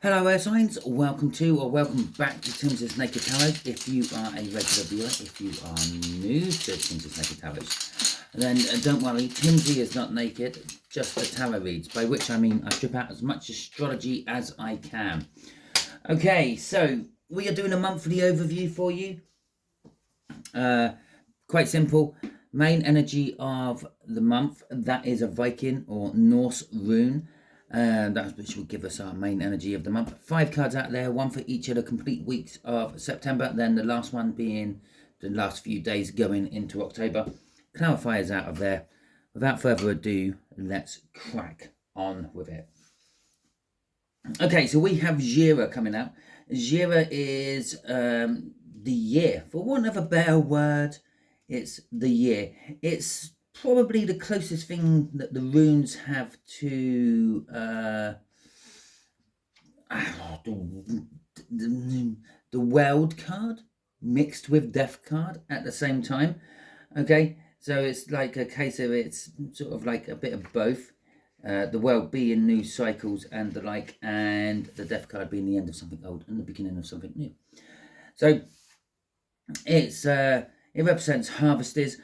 Hello air signs, welcome back to Timsy Naked Tarot. If you are a regular viewer, if you are new to Timsy Naked Tarot, then don't worry, Timsy is not naked, just the tarot reads, by which I mean I strip out as much astrology as I can. Okay, so we are doing a monthly overview for you. Quite simple. Main energy of the month, that is a Viking or Norse rune. That which will give us our main energy of the month. 5 cards out there, one for each of the complete weeks of September, then the last one being the last few days going into October. Clarifiers out of there. Without further ado, let's crack on with it. Okay, so we have Jira coming out. Jira is the year. For want of a better word, it's the year. It's probably the closest thing that the runes have to the world card mixed with death card at the same time. Okay, so it's like a case of it's sort of like a bit of both. The world being new cycles and the like, and the death card being the end of something old and the beginning of something new. So it's it represents harvests,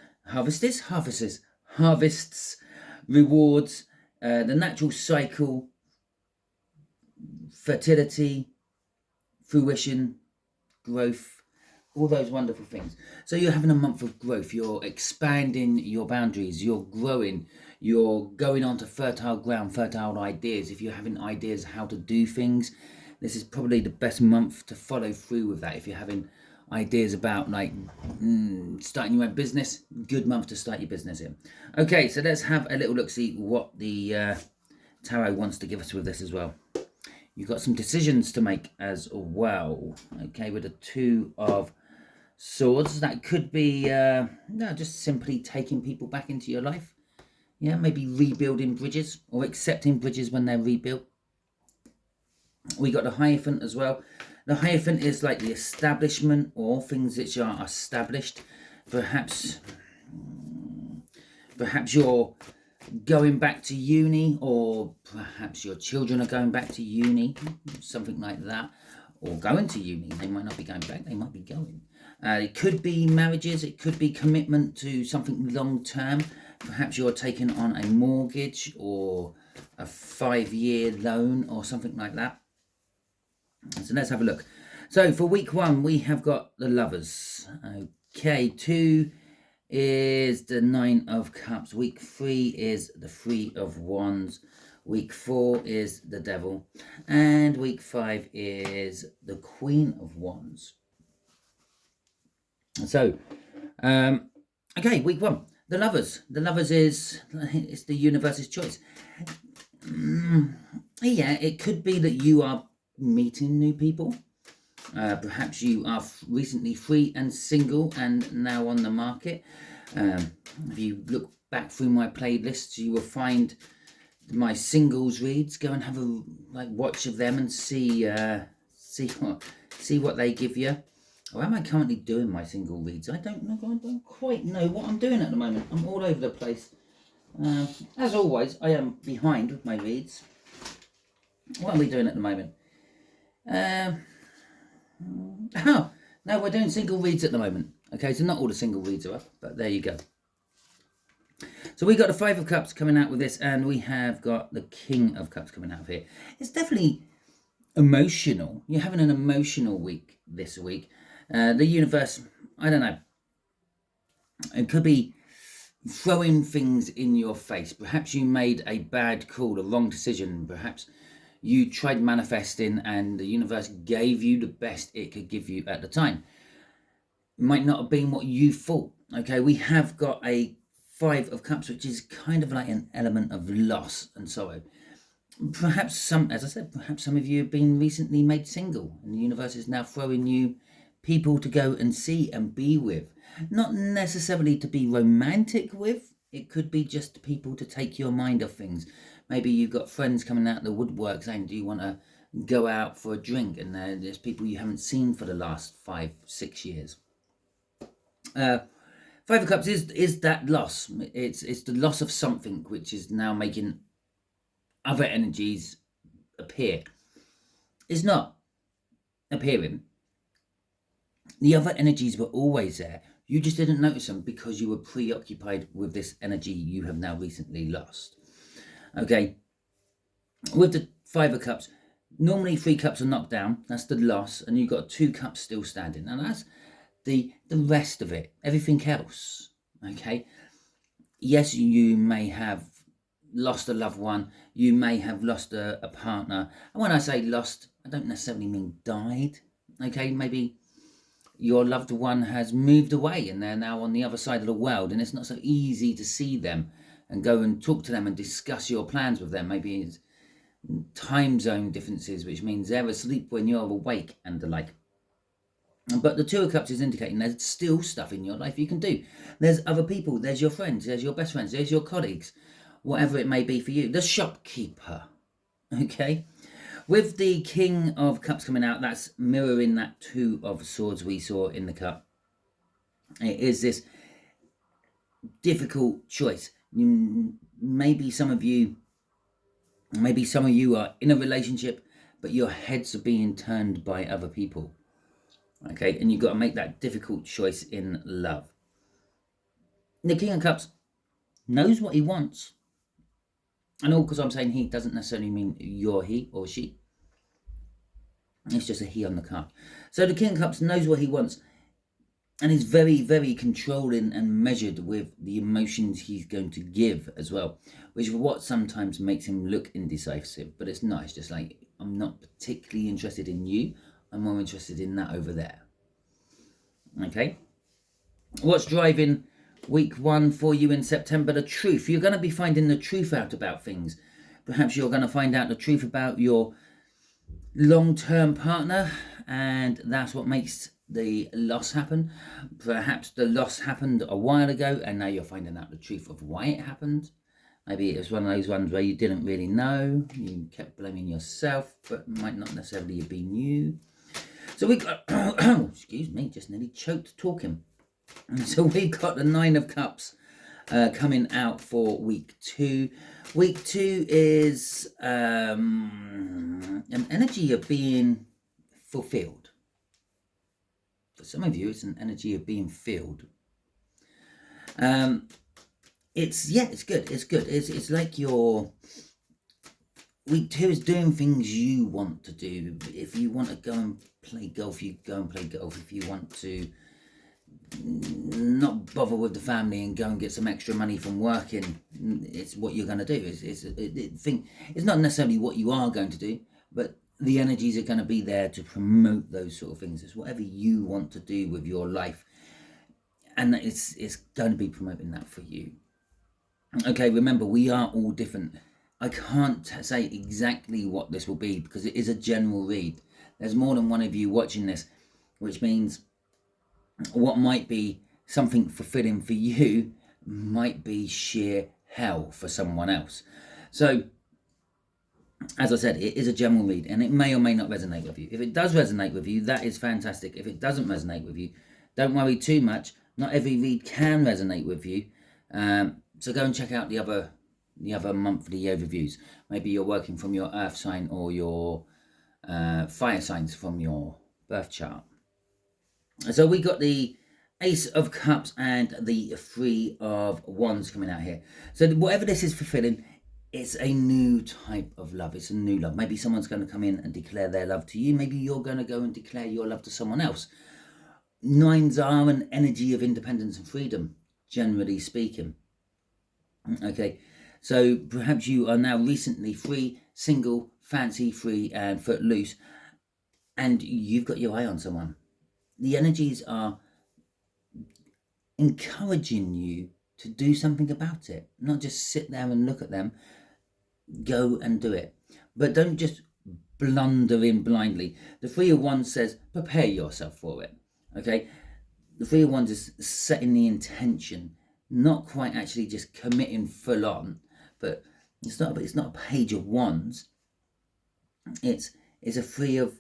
rewards, the natural cycle, fertility, fruition, growth, all those wonderful things. So you're having a month of growth, you're expanding your boundaries, you're growing, you're going onto fertile ground, fertile ideas. If you're having ideas how to do things, this is probably the best month to follow through with that. If you're having ideas about like starting your own business, good month to start your business in. Okay, so let's have a little look, see what the tarot wants to give us with this as well. You've got some decisions to make as well. Okay, with the 2 of Swords, that could be no, just simply taking people back into your life. Yeah, maybe rebuilding bridges or accepting bridges when they're rebuilt. We got the Hierophant as well. The Hierophant is like the establishment or things which are established. Perhaps you're going back to uni, or perhaps your children are going back to uni, something like that, or going to uni. They might not be going back, they might be going. It could be marriages, it could be commitment to something long term. Perhaps you're taking on a mortgage or a 5-year loan or something like that. So let's have a look. So for week 1, we have got the Lovers. Okay, 2 is the 9 of Cups. Week 3 is the 3 of Wands. Week 4 is the Devil. And week 5 is the Queen of Wands. So, okay, week 1. The Lovers. The Lovers is, it's the universe's choice. Yeah, it could be that you are meeting new people. Perhaps you are recently free and single and now on the market. If you look back through my playlists, you will find my singles reads. Go and have a watch of them and see what they give you. Or am I currently doing my single reads? I don't quite know what I'm doing at the moment. I'm all over the place. As always, I am behind with my reads. What are we doing at the moment? Oh, no, we're doing single reads at the moment. Okay, so not all the single reads are up, but there you go. So we got the 5 of Cups coming out with this, and we have got the King of Cups coming out of here. It's definitely emotional. You're having an emotional week this week. The universe, I don't know. It could be throwing things in your face. Perhaps you made a bad call, a wrong decision. Perhaps you tried manifesting and the universe gave you the best it could give you at the time. It might not have been what you thought. Okay, we have got a 5 of Cups, which is kind of like an element of loss and sorrow. Perhaps as I said, perhaps some of you have been recently made single and the universe is now throwing you people to go and see and be with. Not necessarily to be romantic with. It could be just people to take your mind off things. Maybe you've got friends coming out of the woodwork saying, do you want to go out for a drink? And there's people you haven't seen for the last 5-6 years. 5 of Cups is that loss. It's the loss of something which is now making other energies appear. is not appearing. The other energies were always there. You just didn't notice them because you were preoccupied with this energy you have now recently lost. Okay, with the Five of Cups, normally 3 cups are knocked down. That's the loss, and you've got 2 cups still standing, and that's the rest of it. Everything else. Okay, yes, you may have lost a loved one. You may have lost a partner. And when I say lost, I don't necessarily mean died. Okay, maybe your loved one has moved away and they're now on the other side of the world, and it's not so easy to see them and go and talk to them and discuss your plans with them. Maybe it's time zone differences, which means they're asleep when you're awake and the like. But the Two of Cups is indicating there's still stuff in your life you can do. There's other people, there's your friends, there's your best friends, there's your colleagues, whatever it may be for you. The shopkeeper, okay? With the King of Cups coming out, that's mirroring that Two of Swords we saw in the cup. It is this difficult choice. Maybe some of you are in a relationship, but your heads are being turned by other people. Okay, and you've got to make that difficult choice in love. The King of Cups knows what he wants. And all because I'm saying he doesn't necessarily mean you're he or she. It's just a he on the card. So the King of Cups knows what he wants, and is very, very controlling and measured with the emotions he's going to give as well, which is what sometimes makes him look indecisive. But it's not. It's just like, I'm not particularly interested in you. I'm more interested in that over there. Okay? What's driving week 1 for you in September? The truth. You're going to be finding the truth out about things. Perhaps you're going to find out the truth about your long-term partner, and that's what makes the loss happen. Perhaps the loss happened a while ago and now you're finding out the truth of why it happened. Maybe it was one of those ones where you didn't really know, you kept blaming yourself, but might not necessarily have been you. So we got excuse me, just nearly choked talking. So we've got the Nine of Cups coming out for week 2. Week 2 is an energy of being fulfilled. For some of you, it's an energy of being filled. It's good. It's like your week 2 is doing things you want to do. If you want to go and play golf, you go and play golf. If you want to not bother with the family and go and get some extra money from working, it's what you're going to do. It's not necessarily what you are going to do, but the energies are going to be there to promote those sort of things. It's whatever you want to do with your life, and it's going to be promoting that for you. Okay, remember, we are all different. I can't say exactly what this will be because it is a general read. There's more than one of you watching this, which means what might be something fulfilling for you might be sheer hell for someone else. So, as I said, it is a general read, and it may or may not resonate with you. If it does resonate with you, that is fantastic. If it doesn't resonate with you, don't worry too much. Not every read can resonate with you. So go and check out the other monthly overviews. Maybe you're working from your earth sign or your fire signs from your birth chart. So we got the Ace of Cups and the Three of Wands coming out here. So whatever this is fulfilling, it's a new type of love. It's a new love. Maybe someone's going to come in and declare their love to you. Maybe you're going to go and declare your love to someone else. Nines are an energy of independence and freedom, generally speaking. Okay, so perhaps you are now recently free, single, fancy free, and footloose, and you've got your eye on someone. The energies are encouraging you to do something about it, not just sit there and look at them. Go and do it, but don't just blunder in blindly. The Three of Wands says prepare yourself for it. Okay, the Three of Wands is setting the intention, not quite actually just committing full on. But it's not a Page of Wands. It's a Three of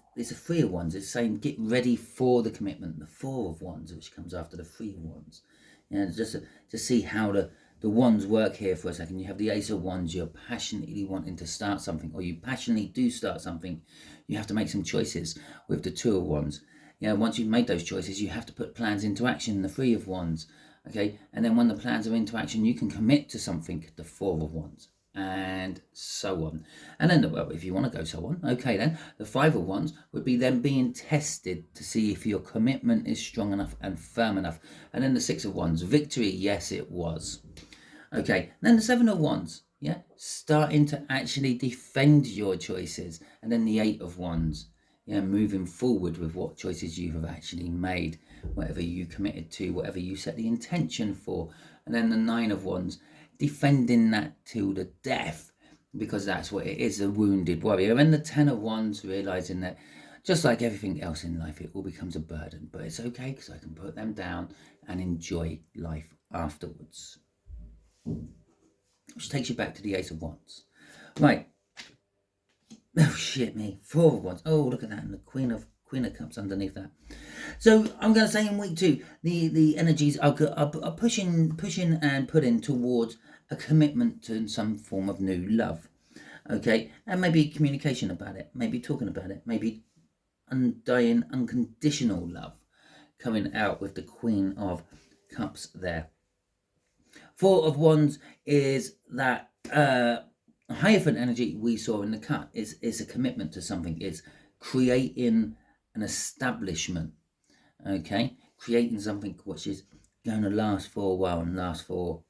Wands. It's saying get ready for the commitment. The Four of Wands, which comes after the Three of Wands. You know, just to see how the wands work here for a second. You have the Ace of Wands. You're passionately wanting to start something, or you passionately do start something. You have to make some choices with the Two of Wands. Once you've made those choices, you have to put plans into action, the Three of Wands. Okay, and then when the plans are into action, you can commit to something, the Four of Wands, and so on. And then, well, if you want to go so on, okay, then the Five of Wands would be then being tested to see if your commitment is strong enough and firm enough. And then the Six of Wands, victory, yes, it was. Okay, then the Seven of Wands, starting to actually defend your choices. And then the Eight of Wands, moving forward with what choices you have actually made, whatever you committed to, whatever you set the intention for. And then the Nine of Wands, defending that till the death, because that's what it is, a wounded warrior. And the Ten of Wands, realizing that just like everything else in life, it all becomes a burden, but it's okay because I can put them down and enjoy life afterwards. Which takes you back to the Ace of Wands. Right. Oh, shit me. Four of Wands. Oh, look at that. And the Queen of Cups underneath that. So I'm going to say in week 2, the energies are pushing and putting towards a commitment to some form of new love. Okay. And maybe communication about it. Maybe talking about it. Maybe undying, unconditional love coming out with the Queen of Cups there. Four of Wands is that Hierophant energy we saw in the cut. Is a commitment to something. It's creating an establishment. Okay, creating something which is going to last for a while and last for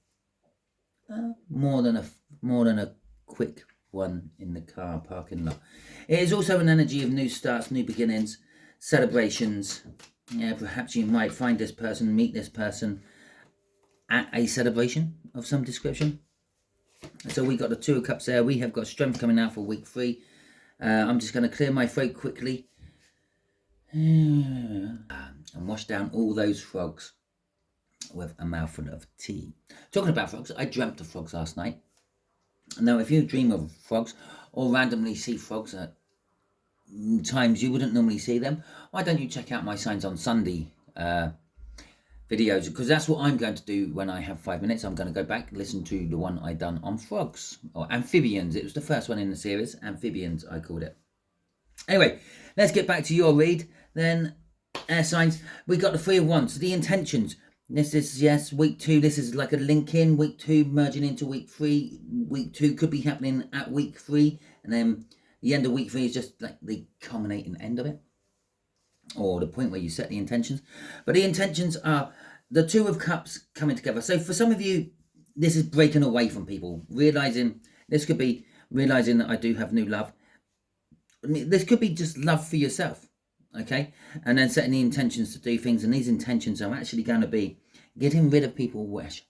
more than a quick one in the car parking lot. It is also an energy of new starts, new beginnings, celebrations. Perhaps you might find this person, meet this person at a celebration of some description. So we got the Two of Cups there. We have got strength coming out for week 3. I'm just going to clear my throat quickly and wash down all those frogs with a mouthful of tea. Talking about frogs, I dreamt of frogs last night. Now, if you dream of frogs or randomly see frogs at times you wouldn't normally see them, why don't you check out my Signs on Sunday videos, because that's what I'm going to do when I have 5 minutes. I'm going to go back and listen to the one I done on frogs, or amphibians. It was the first one in the series, amphibians I called it. Anyway, let's get back to your read then. Air signs, we got the Three of Wands, the intentions. This is, yes, week 2, this is like a link in, week 2 merging into week 3. Week 2 could be happening at week 3, and then the end of week 3 is just like the culminating end of it, or the point where you set the intentions. But the intentions are the Two of Cups coming together. So for some of you, this is breaking away from people, realizing, this could be realizing that I do have new love. This could be just love for yourself, okay? And then setting the intentions to do things, and these intentions are actually going to be getting rid of people which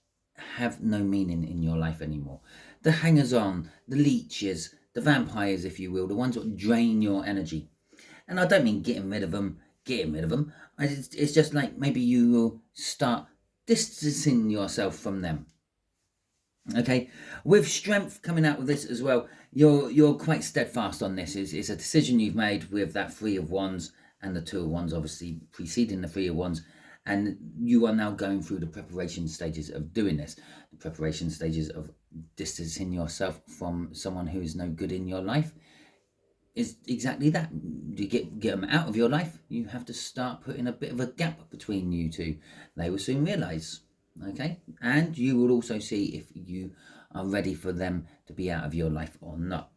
have no meaning in your life anymore. The hangers-on, the leeches, the vampires, if you will, the ones that drain your energy. And I don't mean getting rid of them. It's just like maybe you will start distancing yourself from them. Okay, with strength coming out with this as well, you're quite steadfast on this. It's a decision you've made with that Three of Wands and the Two of Wands, obviously preceding the Three of Wands, and you are now going through the preparation stages of doing this, the preparation stages of distancing yourself from someone who is no good in your life. Is exactly that. You get them out of your life, you have to start putting a bit of a gap between you two. They will soon realize, okay? And you will also see if you are ready for them to be out of your life or not.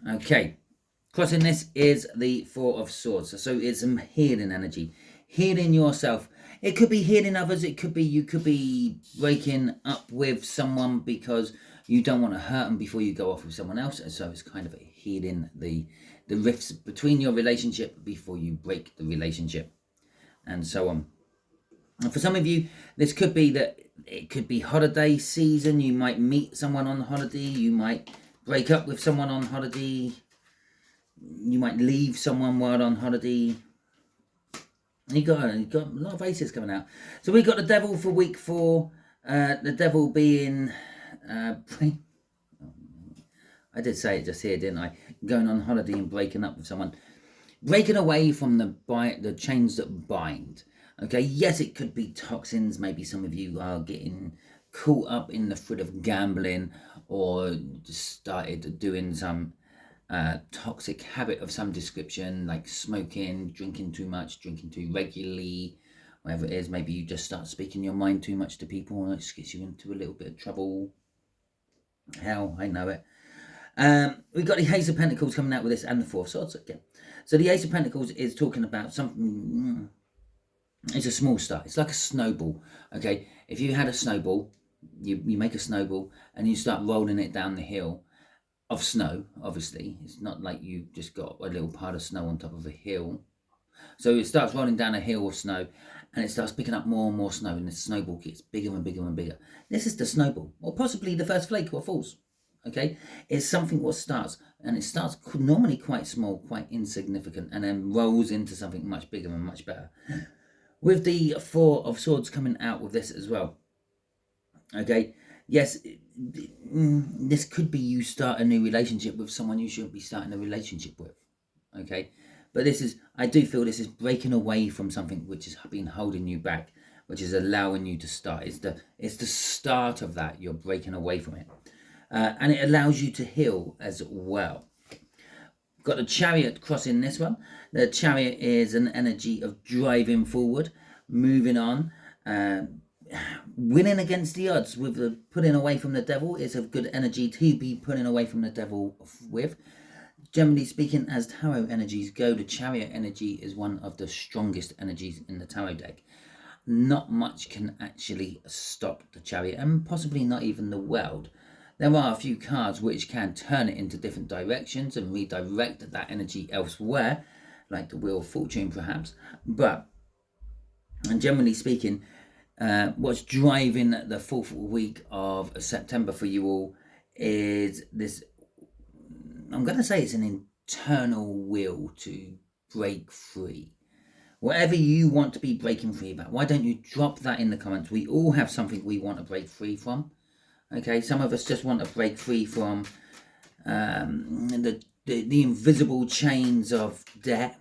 Okay, crossing this is the Four of Swords. So it's some healing energy, healing yourself. It could be healing others. It could be you could be breaking up with someone because you don't want to hurt them before you go off with someone else. And so it's kind of a healing the rifts between your relationship before you break the relationship, and so on. And for some of you, this could be that it could be holiday season. You might meet someone on holiday. You might break up with someone on holiday. You might leave someone while on holiday. You got a lot of aces coming out. So we got the Devil for week 4. The Devil being I did say it just here, didn't I? Going on holiday and breaking up with someone. Breaking away from the chains that bind. Okay, yes, it could be toxins. Maybe some of you are getting caught up in the thrill of gambling, or just started doing some toxic habit of some description, like smoking, drinking too much, drinking too regularly, whatever it is. Maybe you just start speaking your mind too much to people, and it just gets you into a little bit of trouble. Hell, I know it. We've got the Ace of Pentacles coming out with this, and the Four of Swords again. So the Ace of Pentacles is talking about something. It's a small start. It's like a snowball. Okay, if you had a snowball, you make a snowball and you start rolling it down the hill of snow. Obviously, it's not like you just got a little pile of snow on top of a hill. So it starts rolling down a hill of snow, and it starts picking up more and more snow, and the snowball gets bigger and bigger and bigger. This is the snowball, or possibly the first flake what falls. Okay, it's something what starts, and it starts normally quite small, quite insignificant, and then rolls into something much bigger and much better. With the Four of Swords coming out with this as well. Okay, yes, this could be you start a new relationship with someone you shouldn't be starting a relationship with. Okay, but this is, I do feel this is breaking away from something which has been holding you back, which is allowing you to start. It's the start of that. You're breaking away from it, and it allows you to heal as well. Got the Chariot crossing this one. The Chariot is an energy of driving forward, moving on, winning against the odds. With the putting away from the devil, it's a good energy to be putting away from the devil with. Generally speaking, as tarot energies go, the Chariot energy is one of the strongest energies in the tarot deck. Not much can actually stop the Chariot, and possibly not even the world. There are a few cards which can turn it into different directions and redirect that energy elsewhere, like the Wheel of Fortune perhaps. But, and generally speaking, what's driving the fourth week of September for you all is this, I'm going to say it's an internal will to break free. Whatever you want to be breaking free about, why don't you drop that in the comments? We all have something we want to break free from. Okay, some of us just want to break free from the invisible chains of debt.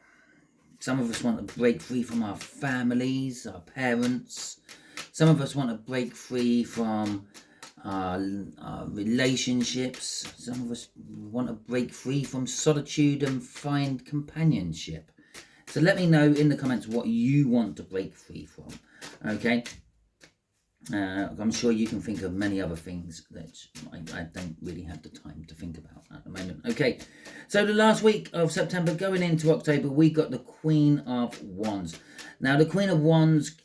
Some of us want to break free from our families, our parents. Some of us want to break free from our relationships. Some of us want to break free from solitude and find companionship. So let me know in the comments what you want to break free from. Okay. I'm sure you can think of many other things that I don't really have the time to think about at the moment. Okay, so the last week of September going into October, we got the Queen of Wands. Now, the Queen of Wands,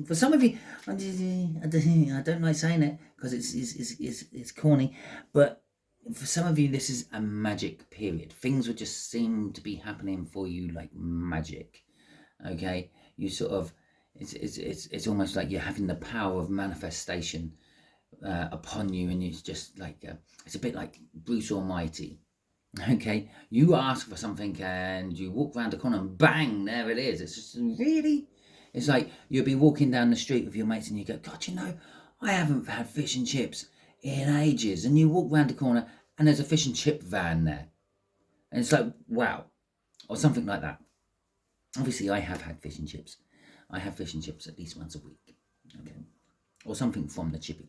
for some of you, I don't like saying it because it's corny, but for some of you, this is a magic period. Things would just seem to be happening for you like magic. Okay, you sort of, it's almost like you're having the power of manifestation upon you, and it's just like it's a bit like Bruce Almighty. Okay, you ask for something and you walk around the corner and bang, there it is. It's just really, it's like you'll be walking down the street with your mates and you go, God, you know, I haven't had fish and chips in ages, and you walk around the corner and there's a fish and chip van there, and it's like, wow, or something like that. Obviously, I have had fish and chips. I have fish and chips at least once a week, okay, or something from the chippy.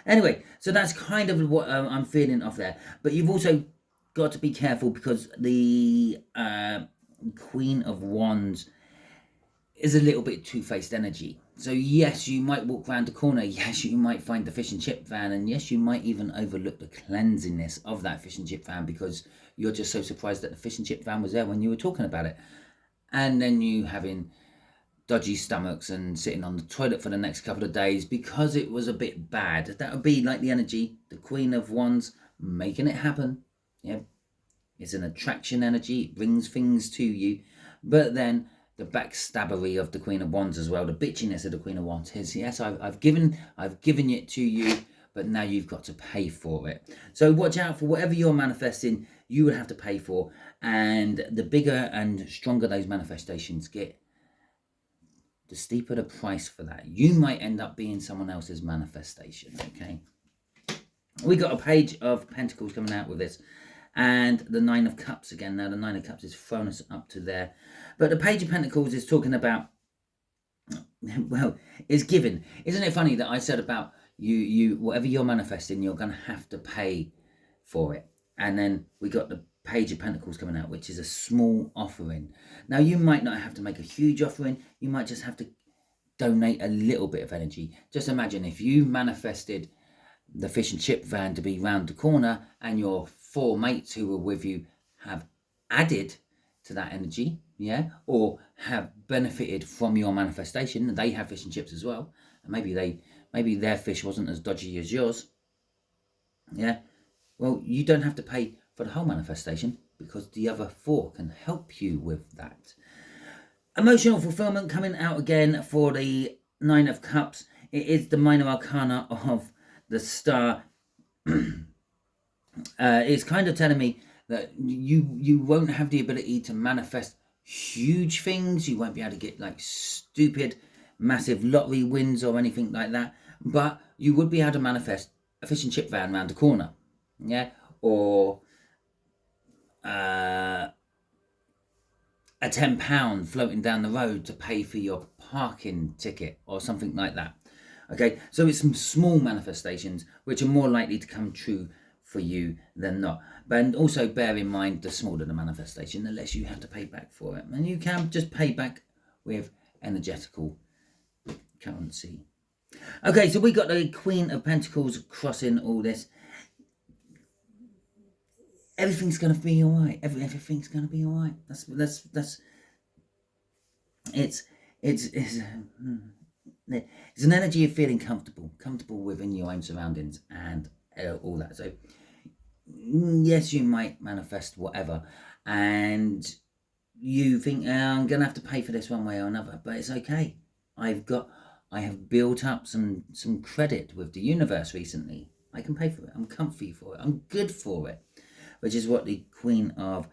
Anyway, so that's kind of what I'm feeling off there. But you've also got to be careful because the Queen of Wands is a little bit two-faced energy. So yes, you might walk around the corner. Yes, you might find the fish and chip van, and yes, you might even overlook the cleansiness of that fish and chip van because you're just so surprised that the fish and chip van was there when you were talking about it, and then you having dodgy stomachs and sitting on the toilet for the next couple of days because it was a bit bad. That would be like the energy, the Queen of Wands making it happen. Yeah, it's an attraction energy. It brings things to you, but then the backstabbery of the Queen of Wands as well, the bitchiness of the Queen of Wands is, yes, I've given it to you, but now you've got to pay for it. So watch out for whatever you're manifesting, you will have to pay for, and the bigger and stronger those manifestations get, the steeper the price for that. You might end up being someone else's manifestation, okay? We got a Page of Pentacles coming out with this, and the Nine of Cups again. Now, the Nine of Cups is thrown us up to there. But the Page of Pentacles is talking about, well, it's given. Isn't it funny that I said about you whatever you're manifesting, you're going to have to pay for it. And then we got the Page of Pentacles coming out, which is a small offering. Now, you might not have to make a huge offering. You might just have to donate a little bit of energy. Just imagine if you manifested the fish and chip van to be round the corner, and your 4 mates who were with you have added to that energy, yeah, or have benefited from your manifestation, and they have fish and chips as well, and maybe their fish wasn't as dodgy as yours, yeah. Well, you don't have to pay for the whole manifestation, because the other 4 can help you with that. Emotional fulfillment coming out again for the 9 of Cups. It is the minor arcana of the Star. It's kind of telling me that you won't have the ability to manifest huge things. You won't be able to get like stupid, massive lottery wins or anything like that. But you would be able to manifest a fish and chip van round the corner, yeah, or a £10 floating down the road to pay for your parking ticket or something like that. Okay, so it's some small manifestations which are more likely to come true for you than not. But also bear in mind, the smaller the manifestation, the less you have to pay back for it. And you can just pay back with energetical currency. Okay, so we got the Queen of Pentacles crossing all this. Everything's going to be all right. Everything's going to be all right. It's an energy of feeling comfortable within your own surroundings and all that. So yes, you might manifest whatever, and you think, I'm gonna have to pay for this one way or another, but it's okay. I have built up some credit with the universe recently. I can pay for it. I'm comfy for it. I'm good for it, which is what the Queen of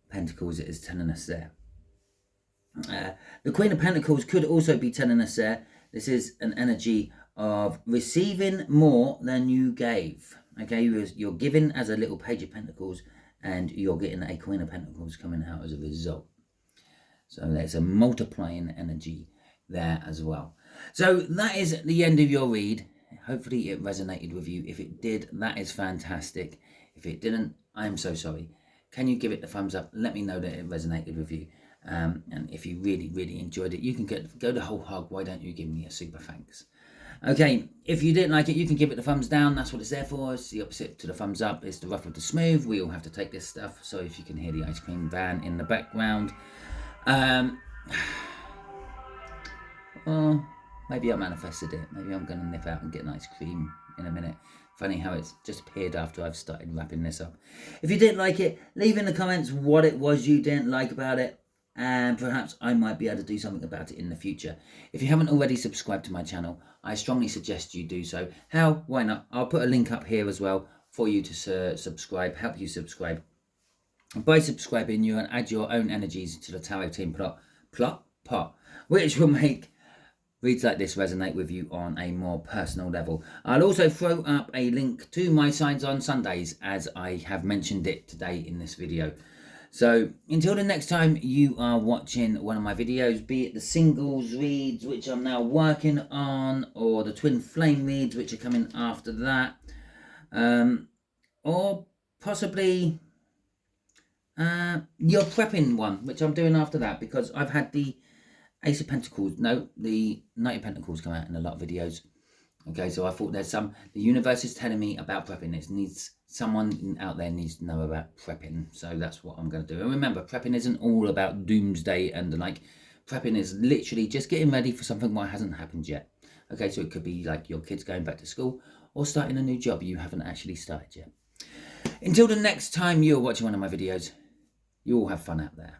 Pentacles is telling us there. The Queen of Pentacles could also be telling us there, this is an energy of receiving more than you gave. Okay, you're giving as a little Page of Pentacles, and you're getting a Queen of Pentacles coming out as a result. So there's a multiplying energy there as well. So that is the end of your read. Hopefully it resonated with you. If it did, that is fantastic. If it didn't, I'm so sorry. Can you give it the thumbs up? Let me know that it resonated with you. And if you really enjoyed it, you can go the whole hog. Why don't you give me a super thanks? Okay, if you didn't like it, you can give it the thumbs down. That's what it's there for. It's the opposite to the thumbs up. It's the rough with the smooth. We all have to take this stuff. So if you can hear the ice cream van in the background, well, maybe I manifested it. Maybe I'm going to nip out and get an ice cream in a minute. Funny how it's just appeared after I've started wrapping this up. If you didn't like it, leave in the comments what it was you didn't like about it, and perhaps I might be able to do something about it in the future. If you haven't already subscribed to my channel, I strongly suggest you do so. How? Why not? I'll put a link up here as well for you to subscribe, help you subscribe. By subscribing, you can add your own energies to the tarot team pot, which will make reads like this resonate with you on a more personal level. I'll also throw up a link to my signs on Sundays, as I have mentioned it today in this video. So until the next time you are watching one of my videos, be it the singles reads, which I'm now working on, or the twin flame reads, which are coming after that, or possibly your prepping one, which I'm doing after that, because I've had the Ace of Pentacles, no, the Knight of Pentacles come out in a lot of videos. Okay, so I thought the universe is telling me about prepping. It needs, someone out there needs to know about prepping. So that's what I'm going to do. And remember, prepping isn't all about doomsday and the like. Prepping is literally just getting ready for something that hasn't happened yet. Okay, so it could be like your kids going back to school or starting a new job you haven't actually started yet. Until the next time you're watching one of my videos, you all have fun out there.